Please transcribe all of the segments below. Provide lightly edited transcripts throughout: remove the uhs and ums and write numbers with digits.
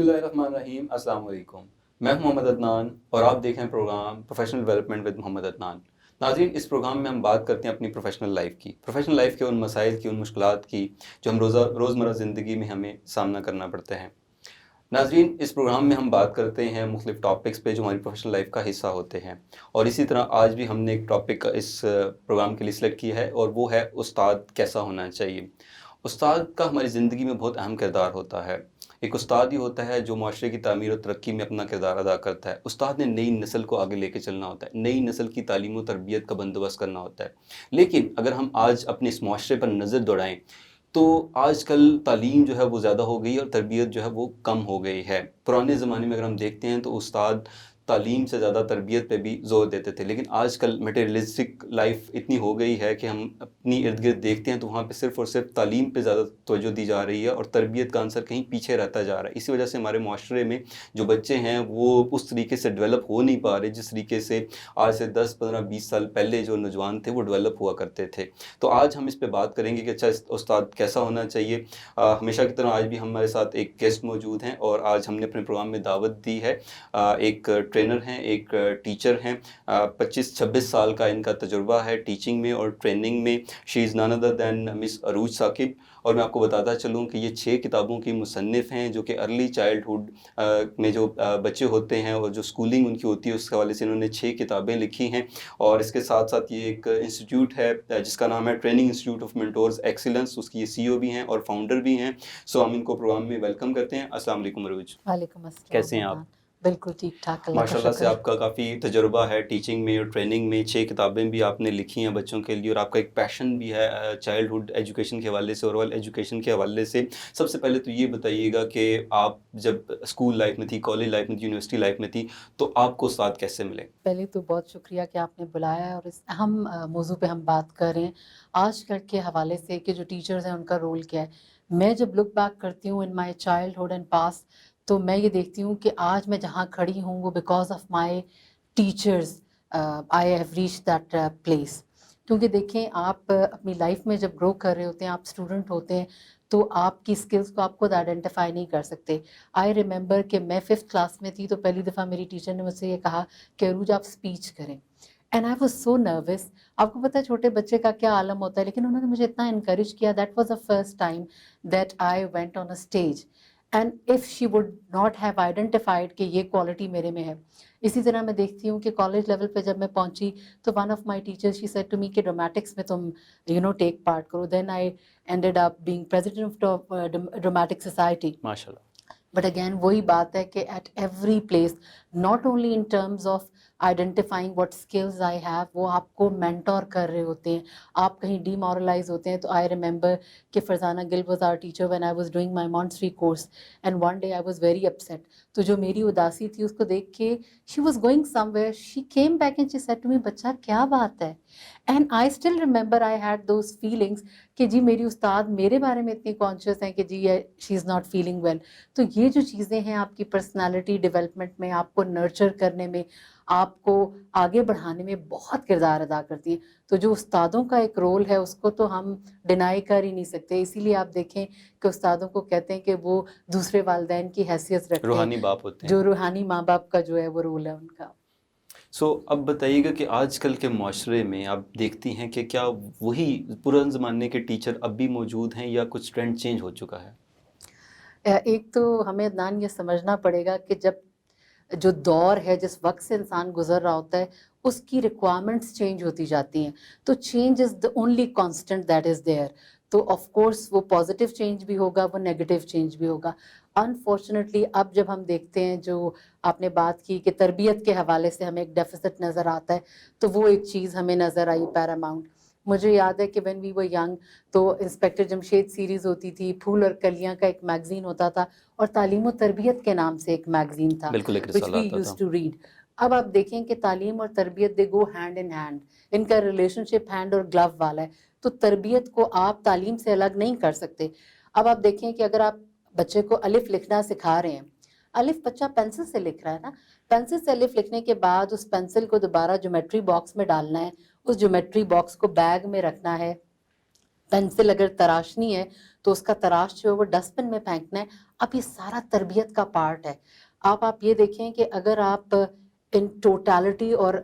اللہ الرحمن الرحیم. السلام علیکم. میں ہوں محمد عدنان اور آپ دیکھ رہے ہیں پروگرام پروفیشنل ڈیولپمنٹ ود محمد عدنان. ناظرین، اس پروگرام میں ہم بات کرتے ہیں اپنی پروفیشنل لائف کے ان مسائل کی، ان مشکلات کی جو ہم روزمرہ زندگی میں ہمیں سامنا کرنا پڑتا ہے. ناظرین، اس پروگرام میں ہم بات کرتے ہیں مختلف ٹاپکس پہ جو ہماری پروفیشنل لائف کا حصہ ہوتے ہیں، اور اسی طرح آج بھی ہم نے ایک ٹاپک اس پروگرام کے لیے سلیکٹ کیا ہے، اور وہ ہے استاد کیسا ہونا چاہیے. استاد کا ہماری زندگی میں بہت اہم کردار ہوتا ہے. ایک استاد ہی ہوتا ہے جو معاشرے کی تعمیر و ترقی میں اپنا کردار ادا کرتا ہے. استاد نے نئی نسل کو آگے لے کے چلنا ہوتا ہے، نئی نسل کی تعلیم و تربیت کا بندوبست کرنا ہوتا ہے. لیکن اگر ہم آج اپنے اس معاشرے پر نظر دوڑائیں تو آج کل تعلیم جو ہے وہ زیادہ ہو گئی اور تربیت جو ہے وہ کم ہو گئی ہے. پرانے زمانے میں اگر ہم دیکھتے ہیں تو استاد تعلیم سے زیادہ تربیت پہ بھی زور دیتے تھے، لیکن آج کل میٹیریلسٹک لائف اتنی ہو گئی ہے کہ ہم اپنی ارد گرد دیکھتے ہیں تو وہاں پہ صرف اور صرف تعلیم پہ زیادہ توجہ دی جا رہی ہے اور تربیت کا عنصر کہیں پیچھے رہتا جا رہا ہے. اسی وجہ سے ہمارے معاشرے میں جو بچے ہیں وہ اس طریقے سے ڈیولپ ہو نہیں پا رہے جس طریقے سے آج سے 10 15 20 سال پہلے جو نوجوان تھے وہ ڈیولپ ہوا کرتے تھے. تو آج ہم اس پہ بات کریں گے کہ اچھا استاد کیسا ہونا چاہیے. ہمیشہ کی طرح آج بھی ہمارے ساتھ ایک گیسٹ موجود ہیں اور آج ہم نے اپنے پروگرام میں دعوت دی ہے. ایک ٹرینر ہیں، ایک ٹیچر ہیں. 25 26 سال کا ان کا تجربہ ہے ٹیچنگ میں اور ٹریننگ میں. شی از نان ادر دین مس عروج ثاقب. اور میں آپ کو بتاتا چلوں کہ یہ 6 کتابوں کی مصنف ہیں جو کہ ارلی چائلڈہڈ میں جو بچے ہوتے ہیں اور جو اسکولنگ ان کی ہوتی ہے اس حوالے سے انہوں نے 6 کتابیں لکھی ہیں. اور اس کے ساتھ ساتھ یہ ایک انسٹیٹیوٹ ہے جس کا نام ہے training institute of mentors excellence. اس کی یہ CEO بھی ہیں اور فاؤنڈر بھی ہیں. سو ہم ان کو پروگرام میں ویلکم کرتے ہیں. السلام علیکم عروج. وعلیکم السلام. کیسے ہیں آپ؟ بالکل ٹھیک ٹھاک، اللہ کا ماشاء اللہ سے شکر. آپ کا کافی تجربہ ہے ٹیچنگ میں اور ٹریننگ میں. 6 کتابیں بھی آپ نے لکھی ہیں بچوں کے لیے اور آپ کا ایک پیشن بھی ہے چائلڈہڈ ایجوکیشن کے حوالے سے اور ورلڈ ایجوکیشن کے حوالے سے. سب سے پہلے تو یہ بتائیے گا کہ آپ جب اسکول لائف میں تھی، کالج لائف میں تھی، یونیورسٹی لائف میں تھی، تو آپ کو استاد کیسے ملے؟ پہلے تو بہت شکریہ کہ آپ نے بلایا اور اس اہم موضوع پہ ہم بات کر رہے ہیں آج کل کے حوالے سے کہ جو ٹیچرز ہیں ان کا رول کیا ہے. میں جب لک بیک کرتی ہوں ان مائی چائلڈہڈ اینڈ پاس تو میں یہ دیکھتی ہوں کہ آج میں جہاں کھڑی ہوں وہ because of my teachers I have reach that place. کیونکہ دیکھیں آپ اپنی لائف میں جب گرو کر رہے ہوتے ہیں، آپ اسٹوڈنٹ ہوتے ہیں تو آپ کی اسکلس کو آپ خود آئیڈینٹیفائی نہیں کر سکتے. آئی ریممبر کہ میں 5th کلاس میں تھی تو پہلی دفعہ میری ٹیچر نے مجھ سے یہ کہا کہ عروج آپ اسپیچ کریں. And I was so nervous. آپ کو پتہ ہے چھوٹے بچے کا کیا عالم ہوتا ہے، لیکن انہوں نے مجھے اتنا انکریج کیا. That was the first time that I went on a stage. And if she would not have identified کہ یہ کوالٹی میرے میں ہے. اسی طرح میں دیکھتی ہوں کہ کالج لیول پہ جب میں پہنچی تو one of my teachers she said to me کہ ڈرامیٹکس میں تم ٹیک پارٹ کرو. Then I ended up being president of dramatic society. ماشاء اللہ. بٹ اگین وہی بات ہے کہ at every place not only in terms of identifying what skills I have, وہ آپ کو مینٹور کر رہے ہوتے ہیں. آپ کہیں ڈی مورلائز ہوتے ہیں تو آئی ریممبر کہ Farzana Gul was our teacher when I was doing my Montessori course and one day I was very upset. تو جو میری اداسی تھی اس کو دیکھ کے she was going somewhere, she came back and she said to me بچہ کیا بات ہے. And I still remember I had those feelings کہ جی میری استاد میرے بارے میں اتنی کانشیس ہیں کہ جی شی از ناٹ فیلنگ ویل. تو یہ جو چیزیں ہیں آپ کی پرسنالٹی ڈیولپمنٹ میں، آپ کو نرچر کرنے میں، آپ کو آگے بڑھانے میں بہت کردار ادا کرتی ہیں. تو جو استادوں کا ایک رول ہے اس کو تو ہم ڈینائی کر ہی نہیں سکتے. اسی لیے آپ دیکھیں کہ استادوں کو کہتے ہیں کہ وہ دوسرے والدین کی حیثیت رکھتے ہیں، روحانی باپ ہوتے ہیں، جو روحانی ماں باپ کا جو ہے وہ رول ہے ان کا. اب بتائیے گا کہ آج کل کے معاشرے میں آپ دیکھتی ہیں کہ کیا وہی پرانے زمانے کے ٹیچر اب بھی موجود ہیں یا کچھ ٹرینڈ چینج ہو چکا ہے؟ ایک تو ہمیں عدنان یہ سمجھنا پڑے گا کہ جب جو دور ہے، جس وقت سے انسان گزر رہا ہوتا ہے، اس کی ریکوائرمنٹس چینج ہوتی جاتی ہیں. تو change is the only constant that is there. تو آف کورس وہ پازیٹیو چینج بھی ہوگا، وہ نیگیٹیو چینج بھی ہوگا. انفارچونیٹلی اب جب ہم دیکھتے ہیں، جو آپ نے بات کی کہ تربیت کے حوالے سے ہمیں ایک ڈیفیسٹ نظر آتا ہے، تو وہ ایک چیز ہمیں نظر آئی پیراماؤنٹ. مجھے یاد ہے کہ وین وی ور ینگ تو انسپیکٹر جمشید سیریز ہوتی تھی، پھول اور کلیاں کا ایک میگزین ہوتا تھا، اور تعلیم و تربیت کے نام سے ایک میگزین تھا بالکل ایک وچ رسالہ وی آتا یوز تھا. To read. اب آپ دیکھیں کہ تعلیم اور تربیت دے گو ہینڈ ان ہینڈ، ان کا ریلیشن شپ ہینڈ اور گلو والا ہے. تو تربیت کو آپ تعلیم سے الگ نہیں کر سکتے. اب آپ دیکھیں کہ اگر آپ بچے کو الف لکھنا سکھا رہے ہیں، الف بچہ پینسل سے لکھ رہا ہے نا، پینسل سے الف لکھنے کے بعد اس پینسل کو دوبارہ جیومیٹری باکس میں ڈالنا ہے، اس جیومیٹری باکس کو بیگ میں رکھنا ہے. پینسل اگر تراشنی ہے تو اس کا تراش جو ہے وہ ڈسٹ بن میں پھینکنا ہے. اب یہ سارا تربیت کا پارٹ ہے. آپ یہ دیکھیں کہ اگر آپ ان ٹوٹالٹی اور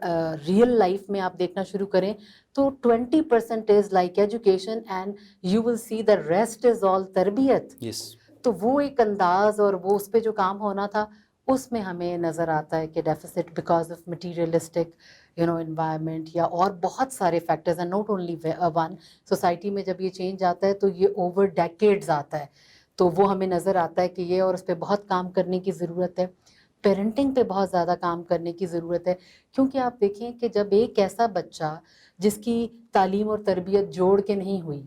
ریئل لائف میں آپ دیکھنا شروع کریں تو 20% is like education and you will see the rest is all تربیت. یس. تو وہ ایک انداز اور وہ اس پہ جو کام ہونا تھا اس میں ہمیں نظر آتا ہے کہ deficits because of materialistic environment یا اور بہت سارے فیکٹرز ہیں, ناٹ اونلی ون. سوسائٹی میں جب یہ چینج آتا ہے تو یہ اوور ڈیکیڈز آتا ہے, تو وہ ہمیں نظر آتا ہے کہ یہ, اور اس پہ بہت کام کرنے کی ضرورت ہے. پیرنٹنگ پہ بہت زیادہ کام کرنے کی ضرورت ہے, کیونکہ آپ دیکھیں کہ جب ایک ایسا بچہ جس کی تعلیم اور تربیت جوڑ کے نہیں ہوئی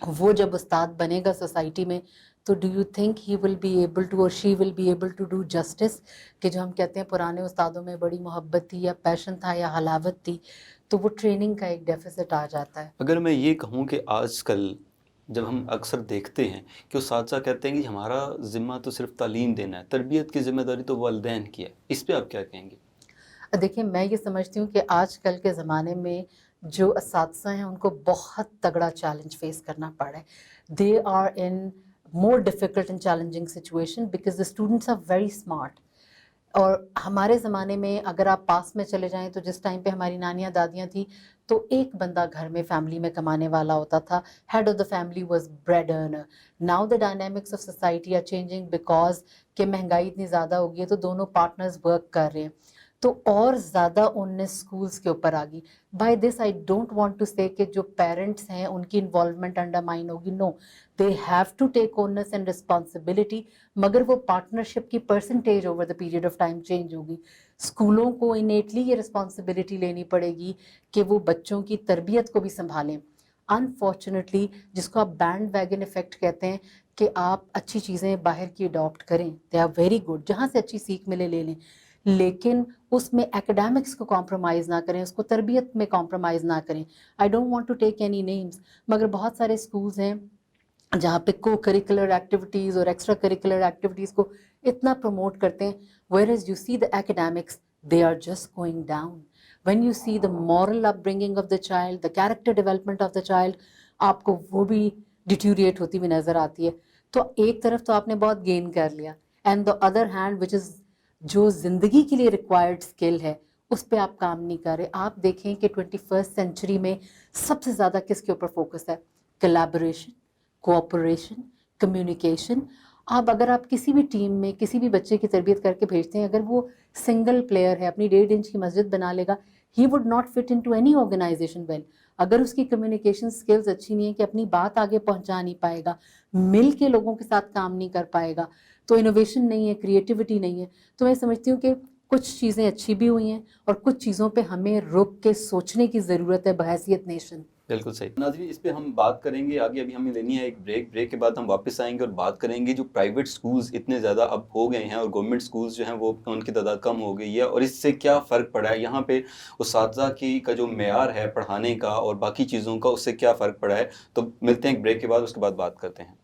وہ جب استاد بنے گا سوسائٹی میں, تو do you think he will be able to اور she will be able to do justice? کہ جو ہم کہتے ہیں پرانے استادوں میں بڑی محبت تھی یا پیشن تھا یا حلاوت تھی, تو وہ ٹریننگ کا ایک ڈیفیسٹ آ جاتا ہے. اگر میں یہ کہوں کہ آج کل جب ہم اکثر دیکھتے ہیں کہ اساتذہ کہتے ہیں کہ ہمارا ذمہ تو صرف تعلیم دینا ہے, تربیت کی ذمہ داری تو والدین کی ہے, اس پہ آپ کیا کہیں گے؟ دیکھیں میں یہ سمجھتی ہوں کہ آج کل کے زمانے میں جو اساتذہ ہیں ان کو بہت تگڑا چیلنج فیس کرنا پڑ رہا ہے. They are in more difficult and challenging situation because the students are very smart. اور ہمارے زمانے میں اگر آپ پاس میں چلے جائیں تو جس ٹائم پہ ہماری نانیاں دادیاں تھیں تو ایک بندہ گھر میں فیملی میں کمانے والا ہوتا تھا, head of the family was bread earner. Now the dynamics of society are changing because کہ مہنگائی اتنی زیادہ ہو گئی ہے تو دونوں پارٹنرز ورک کر رہے ہیں, تو اور زیادہ اونس اسکولس کے اوپر آ گئی. By this I don't want to say کہ جو پیرنٹس ہیں ان کی انوالومنٹ انڈرمائن ہوگی, no, they have to take onus and responsibility, مگر وہ پارٹنرشپ کی percentage over the period of time change ہوگی. اسکولوں کو انیٹلی یہ رسپانسبلٹی لینی پڑے گی کہ وہ بچوں کی تربیت کو بھی سنبھالیں. انفارچونیٹلی جس کو آپ بینڈ ویگن افیکٹ کہتے ہیں کہ آپ اچھی چیزیں باہر کی اڈاپٹ کریں, دے آر ویری گڈ, جہاں سے اچھی سیکھ ملے لے لیں, لیکن اس میں ایکڈیمکس کو کمپرومائز نہ کریں, اس کو تربیت میں کمپرومائز نہ کریں. I don't want to take any names, مگر بہت سارے اسکولز ہیں جہاں پہ کو کریکولر ایکٹیویٹیز اور ایکسٹرا کریکولر ایکٹیویٹیز کو اتنا پروموٹ کرتے ہیں, whereas you see the academics, they are just going down. When you see the moral upbringing of the child, the character development of the child, آپ کو وہ بھی ڈیٹیوریٹ ہوتی ہوئی نظر آتی ہے. تو ایک طرف تو آپ نے بہت گین کر لیا, and the other hand which is جو زندگی کے لیے ریکوائرڈ اسکل ہے اس پہ آپ کام نہیں کر رہے. آپ دیکھیں کہ 21st سینچری میں سب سے زیادہ کس کے اوپر فوکس ہے؟ Collaboration, cooperation, communication. اب اگر آپ کسی بھی ٹیم میں کسی بھی بچے کی تربیت کر کے بھیجتے ہیں, اگر وہ سنگل پلیئر ہے, اپنی 1.5 انچ کی مسجد بنا لے گا, he would not fit in to any organisation well. اگر اس کی کمیونیکیشن اسکلز اچھی نہیں ہے کہ اپنی بات آگے پہنچا نہیں پائے گا, مل کے لوگوں کے ساتھ کام نہیں کر پائے گا, تو انوویشن نہیں ہے, کریٹیوٹی نہیں ہے. تو میں سمجھتی ہوں کہ کچھ چیزیں اچھی بھی ہوئی ہیں اور کچھ چیزوں پہ ہمیں رک کے سوچنے کی ضرورت ہے بحیثیت نیشن. بالکل صحیح. ناظرین اس پہ ہم بات کریں گے آگے, ابھی ہمیں لینی ہے ایک بریک کے بعد ہم واپس آئیں گے اور بات کریں گے جو پرائیویٹ سکولز اتنے زیادہ اب ہو گئے ہیں اور گورنمنٹ سکولز جو ہیں وہ ان کی تعداد کم ہو گئی ہے, اور اس سے کیا فرق پڑا ہے یہاں پہ اساتذہ کا جو معیار ہے پڑھانے کا اور باقی چیزوں کا, اس سے کیا فرق پڑا ہے. تو ملتے ہیں ایک بریک کے بعد, اس کے بعد بات کرتے ہیں.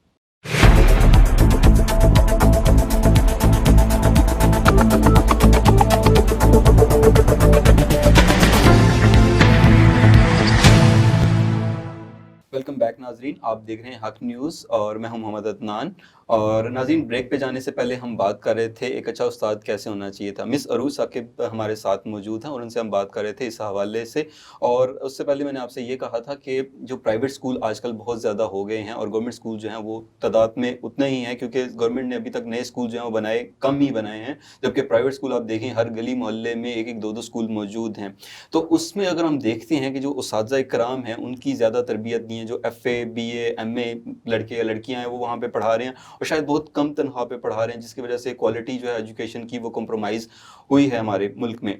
ویلکم بیک ناظرین, آپ دیکھ رہے ہیں حق نیوز اور میں ہوں محمد عدنان. اور ناظرین بریک پہ جانے سے پہلے ہم بات کر رہے تھے ایک اچھا استاد کیسے ہونا چاہیے تھا. مس عروج ثاقب ہمارے ساتھ موجود ہیں اور ان سے ہم بات کر رہے تھے اس حوالے سے. اور اس سے پہلے میں نے آپ سے یہ کہا تھا کہ جو پرائیویٹ اسکول آج کل بہت زیادہ ہو گئے ہیں اور گورنمنٹ اسکول جو ہیں وہ تعداد میں اتنے ہی ہیں, کیونکہ گورنمنٹ نے ابھی تک نئے اسکول جو ہیں وہ بنائے کم ہی بنائے ہیں, جبکہ پرائیویٹ اسکول آپ دیکھیں ہر گلی محلے میں ایک ایک دو اسکول موجود ہیں. تو اس میں اگر ہم دیکھتے ہیں کہ جو اساتذہ کرام ہیں ان کی زیادہ تربیت نہیں ہے, جو F A B A M A لڑکے یا لڑکیاں ہیں وہ وہاں پہ پڑھا رہے ہیں اور شاید بہت کم تنخواہ پہ پڑھا رہے ہیں, جس کی وجہ سے کوالٹی جو ہے ایجوکیشن کی وہ کمپرومائز ہوئی ہے ہمارے ملک میں.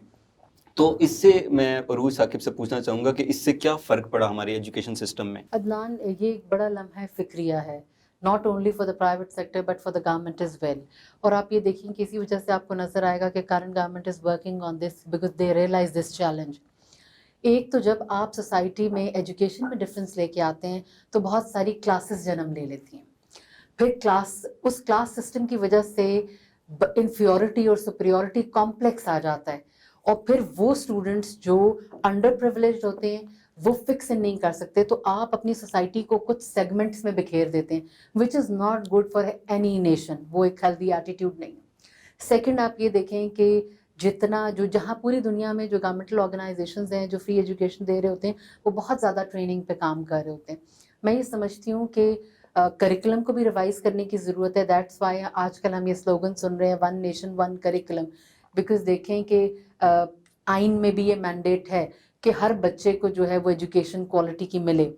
تو اس سے میں عروج ثاقب سے پوچھنا چاہوں گا کہ اس سے کیا فرق پڑا ہمارے ایجوکیشن سسٹم میں؟ عدنان, یہ ایک بڑا لمحہ فکریہ ہے, not only for the private sector but for the government as well. اور آپ یہ دیکھیں کہ اسی وجہ سے آپ کو نظر آئے گا کہ current government is working on this because they realize this challenge. ایک تو جب آپ سوسائٹی میں ایجوکیشن میں ڈفرینس لے کے آتے ہیں تو بہت ساری کلاسز جنم لے لیتی ہیں, پھر اس کلاس سسٹم کی وجہ سے انفیورٹی اور سپریورٹی کمپلیکس آ جاتا ہے, اور پھر وہ اسٹوڈنٹس جو انڈر پریولیجڈ ہوتے ہیں وہ فکس نہیں کر سکتے تو آپ اپنی سوسائٹی کو کچھ سیگمنٹس میں بکھیر دیتے ہیں which is not good for any nation. وہ ایک ہیلدی ایٹیٹیوڈ نہیں ہے. سیکنڈ آپ یہ دیکھیں کہ جتنا جہاں پوری دنیا میں جو گورنمنٹل آرگنائزیشنز ہیں جو فری ایجوکیشن دے رہے ہوتے ہیں وہ بہت زیادہ ٹریننگ پہ کام کر رہے ہوتے ہیں. میں یہ سمجھتی ہوں کہ کریکولم کو بھی ریوائز کرنے کی ضرورت ہے. دیٹس وائی آج کل ہم یہ سلوگن سن رہے ہیں one nation one curriculum. Because دیکھیں کہ آئین میں بھی یہ مینڈیٹ ہے کہ ہر بچے کو جو ہے وہ ایجوکیشن کوالٹی کی ملے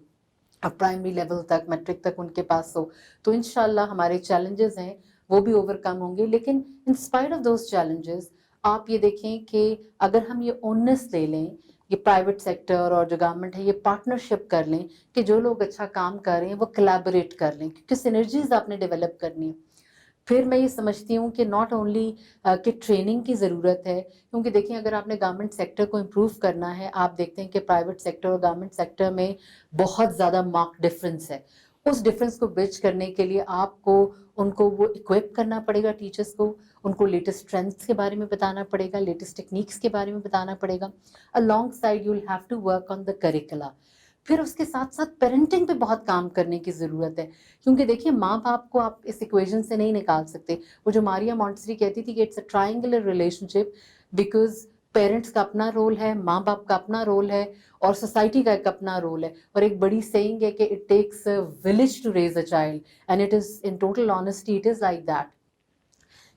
اب پرائمری لیول تک میٹرک تک ان کے پاس ہو. تو انشاءاللہ ہمارے چیلنجز ہیں وہ بھی اوور کم ہوں گے. لیکن in spite of those challenges آپ یہ دیکھیں کہ اگر ہم یہ اونس لے لیں یہ پرائیویٹ سیکٹر اور جو گورنمنٹ ہے یہ پارٹنرشپ کر لیں کہ جو لوگ اچھا کام کر رہے ہیں وہ کلیبوریٹ کر لیں کیونکہ سینرجیز آپ نے ڈیولپ کرنی ہے. پھر میں یہ سمجھتی ہوں کہ ناٹ اونلی کہ ٹریننگ کی ضرورت ہے کیونکہ دیکھیں اگر آپ نے گورنمنٹ سیکٹر کو امپروو کرنا ہے آپ دیکھتے ہیں کہ پرائیویٹ سیکٹر اور گورنمنٹ سیکٹر میں بہت زیادہ مارک ڈفرینس ہے. اس ڈفرینس کو برج کرنے کے لیے آپ کو ان کو وہ اکوپ کرنا پڑے گا ٹیچرس کو ان کو لیٹسٹ ٹرینڈس کے بارے میں بتانا پڑے گا لیٹسٹ ٹیکنیکس کے بارے میں بتانا پڑے گا. along side you will have to work on the curricula. پھر اس کے ساتھ ساتھ پیرنٹنگ پہ بہت کام کرنے کی ضرورت ہے کیونکہ دیکھیے ماں باپ کو آپ اس ایکویژن سے نہیں نکال سکتے. وہ جو ماریا مونٹسری کہتی تھی کہ it's a triangular relationship because parents کا اپنا رول ہے ماں باپ کا اپنا رول ہے اور سوسائٹی کا ایک اپنا رول ہے. اور ایک بڑی سیئنگ ہے کہ it takes a village to raise a child and it is in total honesty it is like that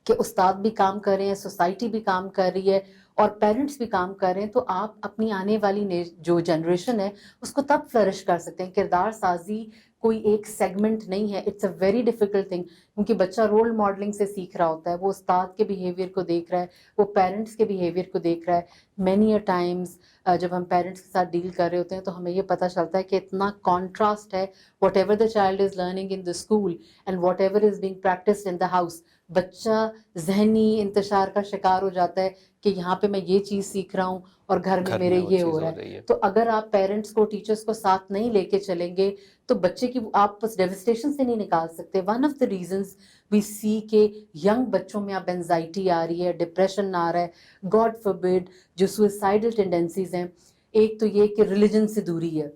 کہ استاد بھی کام کر رہے ہیں سوسائٹی بھی کام کر رہی ہے اور پیرنٹس بھی کام کر رہے ہیں تو آپ اپنی آنے والی جو جنریشن ہے اس کو تب فلرش کر سکتے ہیں. کردار سازی کوئی ایک سیگمنٹ نہیں ہے. It's a very difficult thing کیونکہ بچہ رول ماڈلنگ سے سیکھ رہا ہوتا ہے. وہ استاد کے بیہیویئر کو دیکھ رہا ہے وہ پیرنٹس کے بیہیویئر کو دیکھ رہا ہے. مینی اے ٹائمز جب ہم پیرنٹس کے ساتھ ڈیل کر رہے ہوتے ہیں تو ہمیں یہ پتہ چلتا ہے کہ اتنا کانٹراسٹ ہے whatever the child is learning in the school and whatever is being practised in the house. بچہ ذہنی انتشار کا شکار ہو جاتا ہے کہ یہاں پہ میں یہ چیز سیکھ رہا ہوں اور گھر میں میرے یہ ہو رہا ہے. تو اگر آپ پیرنٹس کو ٹیچرس کو ساتھ نہیں لے کے چلیں گے تو بچے کی آپ اس ڈیوسٹیشن سے نہیں نکال سکتے. One of the reasons we سی کہ ینگ بچوں میں اب اینزائٹی آ رہی ہے ڈپریشن آ رہا ہے گاڈ فوربڈ جو سوئسائڈل ٹینڈنسیز ہیں. ایک تو یہ کہ ریلیجن سے دوری ہے.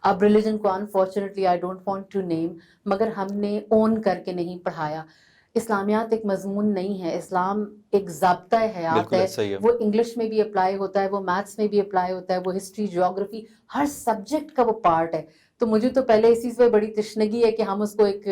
اب ریلیجن کو unfortunately I don't want to name مگر ہم نے اون کر کے نہیں پڑھایا. اسلامیات ایک مضمون نہیں ہے. اسلام ایک ضابطہ حیات ہے. وہ انگلش میں بھی اپلائی ہوتا ہے وہ میتھس میں بھی اپلائی ہوتا ہے وہ ہسٹری جیوگرافی ہر سبجیکٹ کا وہ پارٹ ہے. تو مجھے تو پہلے اس چیز پہ بڑی تشنگی ہے کہ ہم اس کو ایک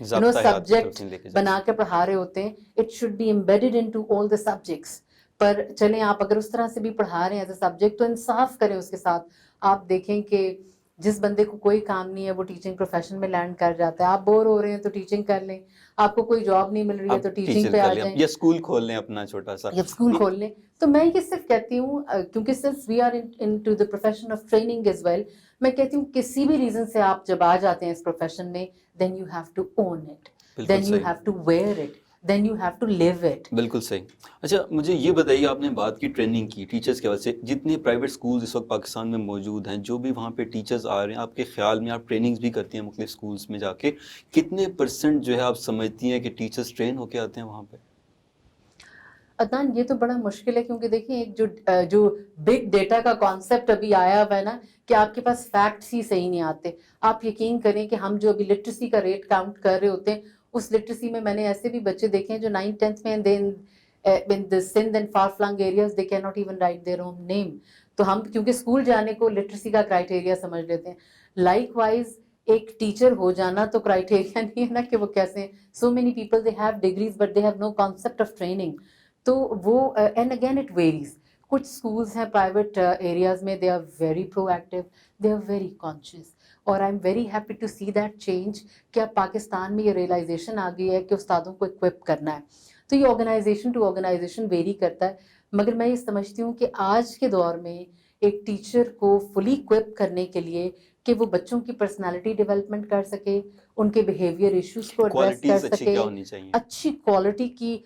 سبجیکٹ بنا کے پڑھا رہے ہوتے ہیں. It should be embedded into all the subjects. پر چلیں آپ اگر اس طرح سے بھی پڑھا رہے ہیں ایز اے سبجیکٹ تو انصاف کریں اس کے ساتھ. آپ دیکھیں کہ جس بندے کو کوئی کام نہیں ہے وہ ٹیچنگ پروفیشن میں لینڈ کر جاتا ہے. آپ بور ہو رہے ہیں تو ٹیچنگ کر لیں. آپ کو کوئی جاب نہیں مل رہی ہے تو ٹیچنگ پہ آ جائیں یا اسکول کھول لیں اپنا چھوٹا سا یا اسکول کھول لیں. تو میں یہ صرف کہتی ہوں کیونکہ since we are into the profession of training as well میں کہتی ہوں کسی بھی ریزن سے آپ جب آ جاتے ہیں اس پروفیشن میں then you have to own it then you have to wear it then you have to live it. بالکل صحیح. اچھا مجھے یہ بتائیے آپ نے بات کی ٹریننگ کی ٹیچرس کے وجہ سے جتنے پرائیویٹ اسکولز اس وقت پاکستان میں موجود ہیں جو بھی وہاں پہ ٹیچرز آ رہے ہیں آپ کے خیال میں آپ ٹریننگز بھی کرتی ہیں مختلف اسکولز میں جا کے کتنے پرسنٹ جو ہے آپ سمجھتی ہیں کہ ٹیچرز ٹرین ہو کے آتے ہیں وہاں پہ؟ عدنان یہ تو بڑا مشکل ہے کیونکہ دیکھیں ایک جو بگ ڈیٹا کا کانسیپٹ ابھی آیا ہوا ہے نا کہ آپ کے پاس فیکٹس ہی صحیح نہیں آتے. آپ یقین کریں کہ ہم جو ابھی لٹریسی کا ریٹ کاؤنٹ کر رہے ہوتے ہیں اس لٹریسی میں نے ایسے بھی بچے دیکھے ہیں جو 9th 10th میں in the Sindh and far flung areas they cannot even write their own name. تو ہم کیونکہ اسکول جانے کو لٹریسی کا کرائٹیریا سمجھ لیتے ہیں. لائک وائز ایک ٹیچر ہو جانا تو کرائٹیریا نہیں ہے نا کہ وہ کیسے ہیں. So many people they have degrees but they have no concept of training. تو وہ اینڈ اگین اٹ ویریز. کچھ اسکولز ہیں پرائیویٹ ایریاز میں they are very proactive they are very conscious اور I am very happy to see that change کہ اب پاکستان میں یہ ریئلائزیشن آ گئی ہے کہ استادوں کو اکوپ کرنا ہے. تو یہ آرگنائزیشن ٹو آرگنائزیشن ویری کرتا ہے مگر میں یہ سمجھتی ہوں کہ آج کے دور میں ایک ٹیچر کو فلی اکوپ کرنے کے لیے کہ وہ بچوں کی پرسنالٹی ڈیولپمنٹ کر سکے ان کے بیہیویئر ایشوز کو ایڈریس کر سکے اچھی کوالٹی کی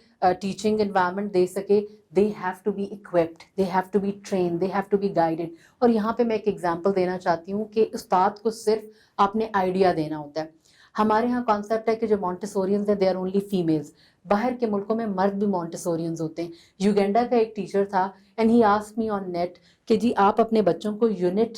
ٹیچنگ انوائرمنٹ دے سکے they have to be equipped they have to be train they have to be guided. اور یہاں پہ میں ایک ایگزامپل دینا چاہتی ہوں کہ استاد کو صرف آپ نے آئیڈیا دینا ہوتا ہے. ہمارے ہاں کانسیپٹ ہے کہ جو مونٹیسورینز ہیں دے آر اونلی فیمیلز. باہر کے ملکوں میں مرد بھی مونٹیسورینز ہوتے ہیں. یوگینڈا کا ایک ٹیچر تھا and he asked me on net کہ جی آپ اپنے بچوں کو unit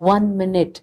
1 minute,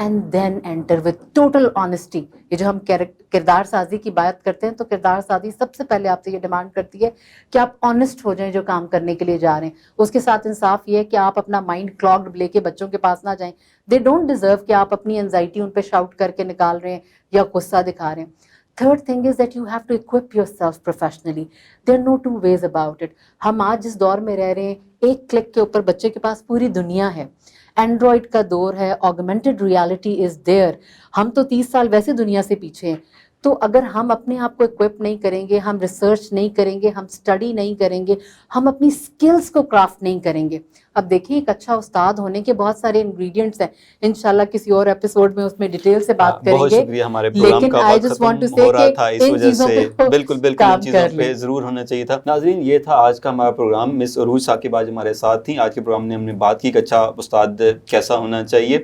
and then enter with total honesty. یہ جو ہم کردار سازی کی بات کرتے ہیں تو کردار سازی سب سے پہلے آپ سے یہ ڈیمانڈ کرتی ہے کہ آپ آنیسٹ ہو جائیں جو کام کرنے کے لیے جا رہے ہیں. اس کے ساتھ انصاف یہ ہے کہ آپ اپنا مائنڈ کلاگڈ لے کے بچوں کے پاس نہ جائیں. دے ڈونٹ ڈیزرو کہ آپ اپنی انزائٹی ان پہ شاؤٹ کر کے نکال رہے ہیں یا غصہ دکھا رہے ہیں. Third thing is that you have to equip yourself professionally. There are no two ways about it. ہم آج جس دور میں رہ رہے ہیں ایک کلک کے اوپر بچے کے پاس پوری دنیا ہے. اینڈرائڈ کا دور ہے, آگمنٹڈ ریالٹی از دیئر. ہم تو 30 سال ویسے دنیا سے پیچھے ہیں. تو اگر ہم اپنے آپ کو اکوپ نہیں کریں گے, ہم ریسرچ نہیں کریں گے, ہم اسٹڈی نہیں کریں گے, ہم اپنی اسکلس کو کرافٹ نہیں کریں گے. اب دیکھیں ایک اچھا استاد ہونے کے بہت سارے انگریڈینٹس ہیں, انشاءاللہ کسی اور ایپیسوڈ میں اس میں ڈیٹیل سے بات کریں بہت گے. شکریہ. ہمارے پروگرام لیکن کا آئی وقت جسٹ وانٹ ٹو ختم سے ہو رہا کہ تھا, اس ان وجہ چیزوں سے پہ بالکل ان کام چیزوں کر پہ لیں. ضرور ہونا چاہیے تھا. ناظرین یہ تھا آج کا ہمارا پروگرام. مس عروج ثاقب آج ہمارے ساتھ تھیں. آج کے پروگرام نے ہم نے بات کی کہ اچھا استاد کیسا ہونا چاہیے.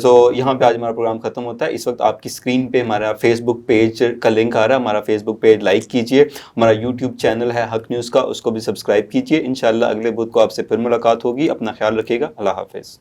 تو یہاں پہ آج ہمارا پروگرام ختم ہوتا ہے. اس وقت آپ کی اسکرین پہ ہمارا فیس بک پیج کا لنک آ رہا ہے. ہمارا فیس بک پیج لائک کیجیے. ہمارا یوٹیوب چینل ہے حق نیوز کا, اس کو بھی سبسکرائب کیجیے. انشاءاللہ اگلے بدھ کو آپ سے پھر ملاقات ہوگی. اپنا خیال رکھیے گا. اللہ حافظ.